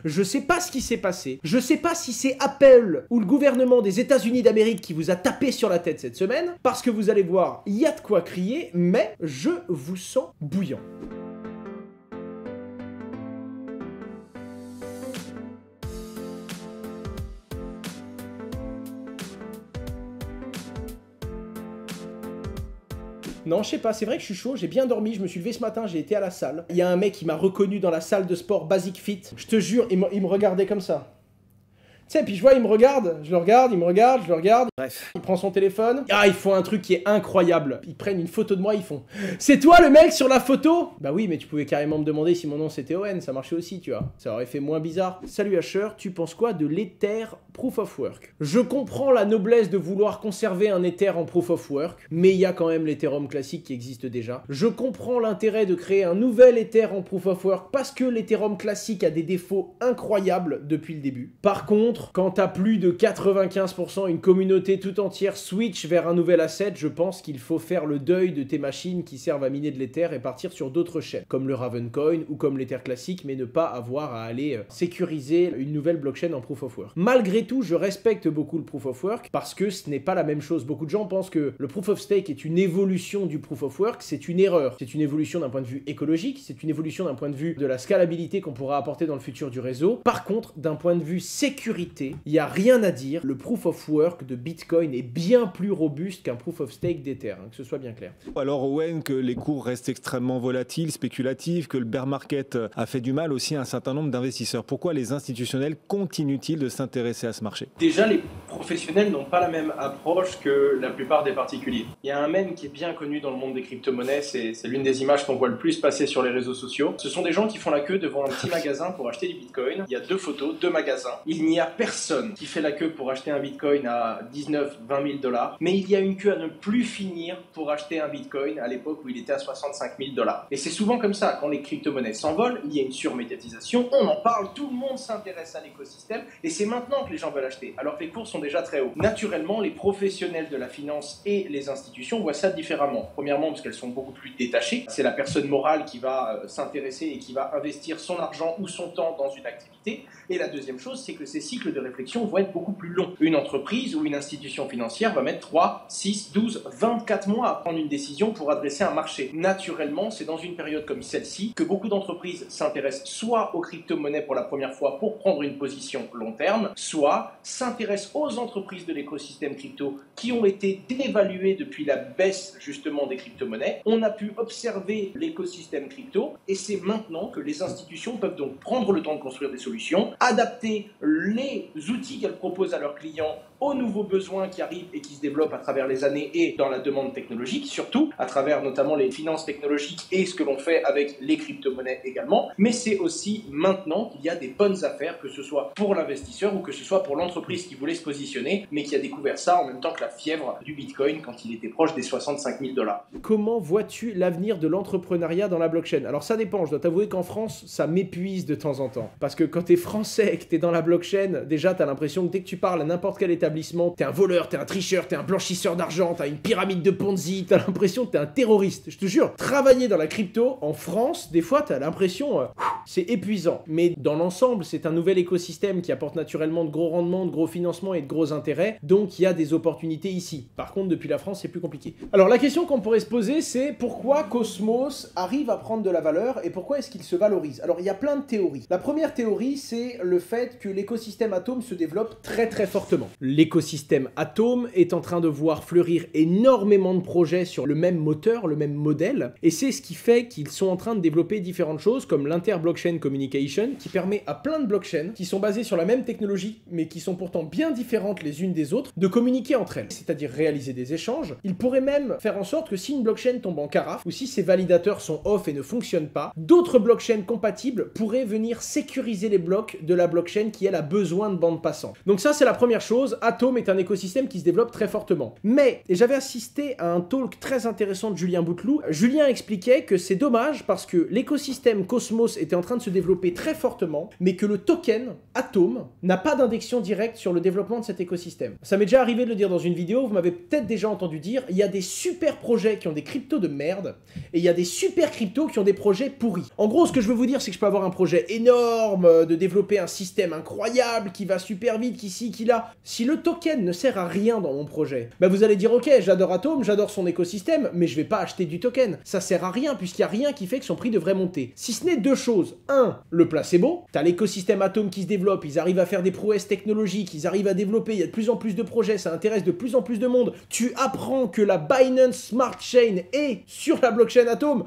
Je sais pas ce qui s'est passé. Je sais pas si c'est Apple ou le gouvernement des États-Unis d'Amérique qui vous a tapé sur la tête cette semaine, parce que vous allez voir, il y a de quoi crier, mais je vous sens bouillant. Non, je sais pas, c'est vrai que je suis chaud, j'ai bien dormi, je me suis levé ce matin, j'ai été à la salle. Il y a un mec qui m'a reconnu dans la salle de sport Basic Fit. Je te jure, il me regardait comme ça. Tu sais, puis je vois, il me regarde, je le regarde, il me regarde, je le regarde. Bref, il prend son téléphone. Ah, ils font un truc qui est incroyable. Ils prennent une photo de moi, ils font « C'est toi le mec sur la photo ?» Bah oui, mais tu pouvais carrément me demander si mon nom c'était Owen, ça marchait aussi, tu vois. Ça aurait fait moins bizarre. Salut Asher, tu penses quoi de l'Ether Proof of Work? Je comprends la noblesse de vouloir conserver un Ether en Proof of Work, mais il y a quand même l'Ethereum classique qui existe déjà. Je comprends l'intérêt de créer un nouvel Ether en Proof of Work parce que l'Ethereum classique a des défauts incroyables depuis le début. Par contre, quand t'as plus de 95% une communauté tout entière switch vers un nouvel asset, je pense qu'il faut faire le deuil de tes machines qui servent à miner de l'Ether et partir sur d'autres chaînes, comme le Ravencoin ou comme l'Ether classique, mais ne pas avoir à aller sécuriser une nouvelle blockchain en Proof of Work. Malgré tout, je respecte beaucoup le Proof of Work parce que ce n'est pas la même chose. Beaucoup de gens pensent que le Proof of Stake est une évolution du Proof of Work, c'est une erreur. C'est une évolution d'un point de vue écologique, c'est une évolution d'un point de vue de la scalabilité qu'on pourra apporter dans le futur du réseau. Par contre, d'un point de vue sécurité, il n'y a rien à dire, le Proof of Work de Bitcoin est bien plus robuste qu'un Proof of Stake d'Ether, hein, que ce soit bien clair. Alors Owen, que les cours restent extrêmement volatiles, spéculatifs, que le bear market a fait du mal aussi à un certain nombre d'investisseurs. Pourquoi les institutionnels continuent-ils de s'intéresser à ce marché? Déjà, les professionnels n'ont pas la même approche que la plupart des particuliers. Il y a un mème qui est bien connu dans le monde des crypto-monnaies, c'est l'une des images qu'on voit le plus passer sur les réseaux sociaux. Ce sont des gens qui font la queue devant un petit magasin pour acheter du Bitcoin. Il y a deux photos, deux magasins. Il n'y a personne qui fait la queue pour acheter un Bitcoin à 19 000 20 000 $, mais il y a une queue à ne plus finir pour acheter un Bitcoin à l'époque où il était à 65 000 $. Et c'est souvent comme ça, quand les crypto-monnaies s'envolent, il y a une surmédiatisation, on en parle, tout le monde s'intéresse à l'écosystème, et c'est maintenant que les gens veulent acheter, alors que les cours sont déjà très hauts. Naturellement, les professionnels de la finance et les institutions voient ça différemment. Premièrement, parce qu'elles sont beaucoup plus détachées, c'est la personne morale qui va s'intéresser et qui va investir son argent ou son temps dans une activité, et la deuxième chose, c'est que ces cycles de réflexion vont être beaucoup plus longs. Une entreprise ou une institution financière va mettre 3, 6, 12, 24 mois à prendre une décision pour adresser un marché. Naturellement, c'est dans une période comme celle-ci que beaucoup d'entreprises s'intéressent soit aux crypto-monnaies pour la première fois pour prendre une position long terme, soit s'intéressent aux entreprises de l'écosystème crypto qui ont été dévaluées depuis la baisse justement des crypto-monnaies. On a pu observer l'écosystème crypto et c'est maintenant que les institutions peuvent donc prendre le temps de construire des solutions, adapter les outils qu'elles proposent à leurs clients aux nouveaux besoins qui arrivent et qui se développent à travers les années et dans la demande technologique, surtout à travers notamment les finances technologiques et ce que l'on fait avec les crypto-monnaies également. Mais c'est aussi maintenant qu'il y a des bonnes affaires, que ce soit pour l'investisseur ou que ce soit pour l'entreprise qui voulait se positionner, mais qui a découvert ça en même temps que la fièvre du Bitcoin quand il était proche des 65 000 $. Comment vois-tu l'avenir de l'entrepreneuriat dans la blockchain? Alors ça dépend, je dois t'avouer qu'en France, ça m'épuise de temps en temps. Parce que quand t'es français et que t'es dans la blockchain, déjà t'as l'impression que dès que tu parles à n'importe quel établissement, t'es un voleur, t'es un tricheur, t'es un blanchisseur d'argent, t'as une pyramide de Ponzi, t'as l'impression que t'es un terroriste. Je te jure, travailler dans la crypto, en France, des fois t'as l'impression, c'est épuisant. Mais dans l'ensemble, c'est un nouvel écosystème qui apporte naturellement de gros rendements, de gros financements et de gros intérêts, donc il y a des opportunités ici. Par contre, depuis la France, c'est plus compliqué. Alors la question qu'on pourrait se poser, c'est pourquoi Cosmos arrive à prendre de la valeur et pourquoi est-ce qu'il se valorise? Alors il y a plein de théories. La première théorie, c'est le fait que l'écosystème Atom se développe très très fortement. L'écosystème Atom est en train de voir fleurir énormément de projets sur le même moteur, le même modèle, et c'est ce qui fait qu'ils sont en train de développer différentes choses comme l'inter-blockchain communication, qui permet à plein de blockchains, qui sont basées sur la même technologie, mais qui sont pourtant bien différentes les unes des autres, de communiquer entre elles, c'est-à-dire réaliser des échanges. Ils pourraient même faire en sorte que si une blockchain tombe en carafe, ou si ses validateurs sont off et ne fonctionnent pas, d'autres blockchains compatibles pourraient venir sécuriser les blocs de la blockchain qui, elle, a besoin de bande passante. Donc ça, c'est la première chose. Atom est un écosystème qui se développe très fortement. Mais, et j'avais assisté à un talk très intéressant de Julien Bouteloup, Julien expliquait que c'est dommage parce que l'écosystème Cosmos était en train de se développer très fortement, mais que le token Atom n'a pas d'indexion directe sur le développement de cet cet écosystème. Ça m'est déjà arrivé de le dire dans une vidéo, vous m'avez peut-être déjà entendu dire, il y a des super projets qui ont des cryptos de merde, et il y a des super cryptos qui ont des projets pourris. En gros, ce que je veux vous dire, c'est que je peux avoir un projet énorme, de développer un système incroyable, qui va super vite, qui ci, qui là. Si le token ne sert à rien dans mon projet, bah vous allez dire, ok, j'adore Atom, j'adore son écosystème, mais je vais pas acheter du token. Ça sert à rien, puisqu'il y a rien qui fait que son prix devrait monter. Si ce n'est deux choses. Un, le placebo. T'as l'écosystème Atom qui se développe, ils arrivent à faire des prouesses technologiques, ils arrivent à développer, il y a de plus en plus de projets, ça intéresse de plus en plus de monde. Tu apprends que la Binance Smart Chain est sur la blockchain Atom.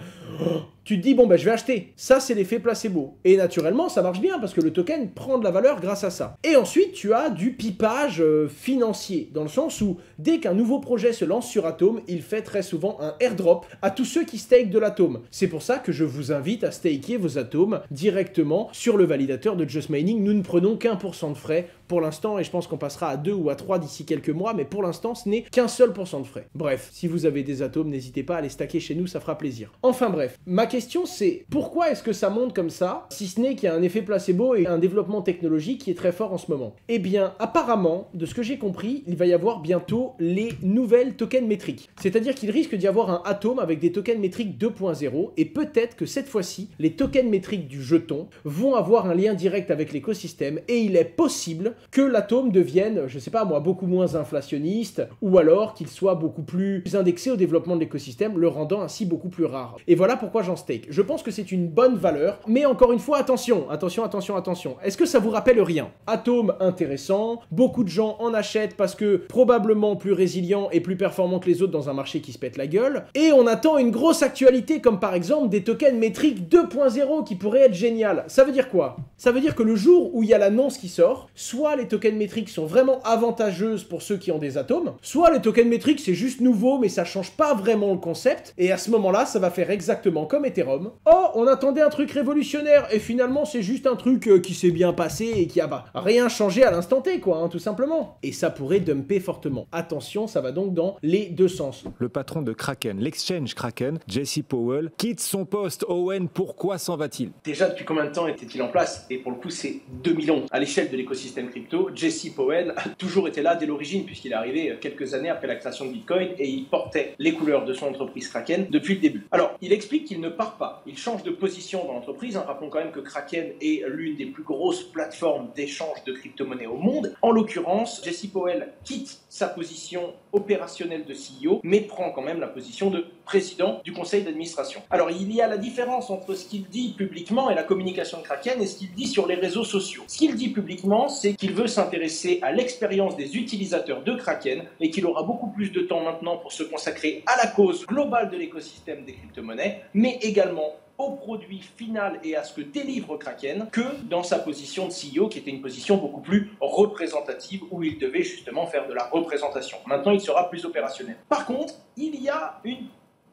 Tu te dis, bon, bah, je vais acheter. Ça, c'est l'effet placebo. Et naturellement, ça marche bien parce que le token prend de la valeur grâce à ça. Et ensuite, tu as du pipage financier, dans le sens où, dès qu'un nouveau projet se lance sur Atom, il fait très souvent un airdrop à tous ceux qui stake de l'Atom. C'est pour ça que je vous invite à staker vos Atoms directement sur le validateur de Just Mining. Nous ne prenons qu'1% de frais pour l'instant, et je pense qu'on passera à 2 ou à 3 d'ici quelques mois, mais pour l'instant, ce n'est qu'un seul % de frais. Bref, si vous avez des Atoms, n'hésitez pas à les stacker chez nous, ça fera plaisir. Enfin bref, ma question c'est, pourquoi est-ce que ça monte comme ça, si ce n'est qu'il y a un effet placebo et un développement technologique qui est très fort en ce moment? Eh bien, apparemment, de ce que j'ai compris, il va y avoir bientôt les nouvelles tokens métriques. C'est-à-dire qu'il risque d'y avoir un Atom avec des tokens métriques 2.0, et peut-être que cette fois-ci, les tokens métriques du jeton vont avoir un lien direct avec l'écosystème, et il est possible que l'Atom devienne, je sais pas moi, beaucoup moins inflationniste, ou alors qu'il soit beaucoup plus indexé au développement de l'écosystème, le rendant ainsi beaucoup plus rare. Et voilà pourquoi j'en stake. Je pense que c'est une bonne valeur, mais encore une fois, attention, attention, attention, attention. Est-ce que ça vous rappelle rien? Atom intéressant, beaucoup de gens en achètent parce que probablement plus résilient et plus performant que les autres dans un marché qui se pète la gueule, et on attend une grosse actualité comme par exemple des tokens métriques 2.0 qui pourraient être génial. Ça veut dire quoi? Ça veut dire que le jour où il y a l'annonce qui sort, soit les tokens métriques sont vraiment avantageuses pour ceux qui ont des Atoms, soit les tokens métriques c'est juste nouveau mais ça change pas vraiment le concept, et à ce moment-là ça va faire exactement comme Ethereum. Oh, on attendait un truc révolutionnaire et finalement c'est juste un truc qui s'est bien passé et qui a rien changé à l'instant T quoi, hein, tout simplement. Et ça pourrait dumper fortement. Attention, ça va donc dans les deux sens. Le patron de Kraken, l'exchange Kraken, Jesse Powell, quitte son poste. Owen, pourquoi s'en va-t-il? Déjà, depuis combien de temps était-il en place? Et pour le coup, c'est 2 millions. À l'échelle de l'écosystème crypto, Jesse Powell a toujours été là dès l'origine, puisqu'il est arrivé quelques années après la création de Bitcoin et il portait les couleurs de son entreprise Kraken depuis le début. Alors, il explique qu'il ne part pas. Il change de position dans l'entreprise. Rappelons quand même que Kraken est l'une des plus grosses plateformes d'échange de crypto-monnaies au monde. En l'occurrence, Jesse Powell quitte sa position opérationnelle de CEO, mais prend quand même la position de président du conseil d'administration. Alors, il y a la différence entre ce qu'il dit publiquement et la communication de Kraken et ce qu'il dit sur les réseaux sociaux. Ce qu'il dit publiquement, c'est qu'il veut s'intéresser à l'expérience des utilisateurs de Kraken et qu'il aura beaucoup plus de temps maintenant pour se consacrer à la cause globale de l'écosystème des crypto-monnaies, mais également au produit final et à ce que délivre Kraken que dans sa position de CEO qui était une position beaucoup plus représentative où il devait justement faire de la représentation. Maintenant, il sera plus opérationnel. Par contre, il y a une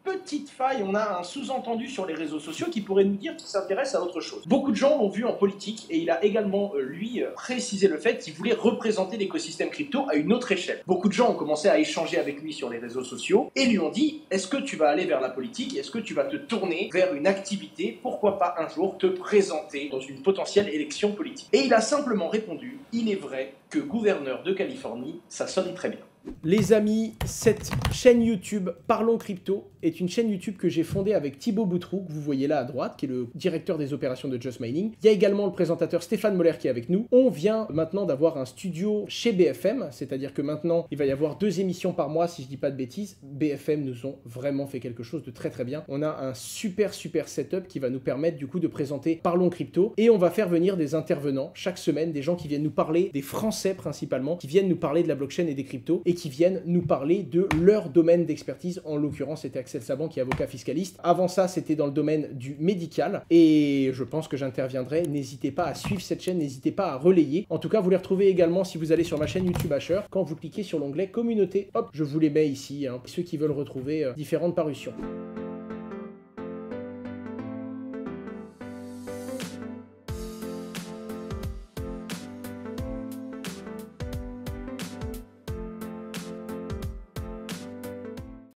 petite faille, on a un sous-entendu sur les réseaux sociaux qui pourrait nous dire qu'il s'intéresse à autre chose. Beaucoup de gens l'ont vu en politique et il a également, lui, précisé le fait qu'il voulait représenter l'écosystème crypto à une autre échelle. Beaucoup de gens ont commencé à échanger avec lui sur les réseaux sociaux et lui ont dit « Est-ce que tu vas aller vers la politique? Est-ce que tu vas te tourner vers une activité? Pourquoi pas un jour te présenter dans une potentielle élection politique ?» Et il a simplement répondu « Il est vrai que gouverneur de Californie, ça sonne très bien. » Les amis, cette chaîne YouTube Parlons Crypto est une chaîne YouTube que j'ai fondée avec Thibaut Boutroux, que vous voyez là à droite, qui est le directeur des opérations de Just Mining. Il y a également le présentateur Stéphane Moller qui est avec nous. On vient maintenant d'avoir un studio chez BFM, c'est-à-dire que maintenant, il va y avoir 2 émissions par mois, si je dis pas de bêtises. BFM nous ont vraiment fait quelque chose de très très bien. On a un super setup qui va nous permettre du coup de présenter Parlons Crypto et on va faire venir des intervenants chaque semaine, des gens qui viennent nous parler, des Français principalement, qui viennent nous parler de la blockchain et des cryptos et qui viennent nous parler de leur domaine d'expertise. En l'occurrence, c'était Axel Saban qui est avocat fiscaliste. Avant ça, c'était dans le domaine du médical et je pense que j'interviendrai. N'hésitez pas à suivre cette chaîne, n'hésitez pas à relayer. En tout cas, vous les retrouvez également si vous allez sur ma chaîne YouTube Asher. Quand vous cliquez sur l'onglet communauté, hop, je vous les mets ici, hein, ceux qui veulent retrouver différentes parutions.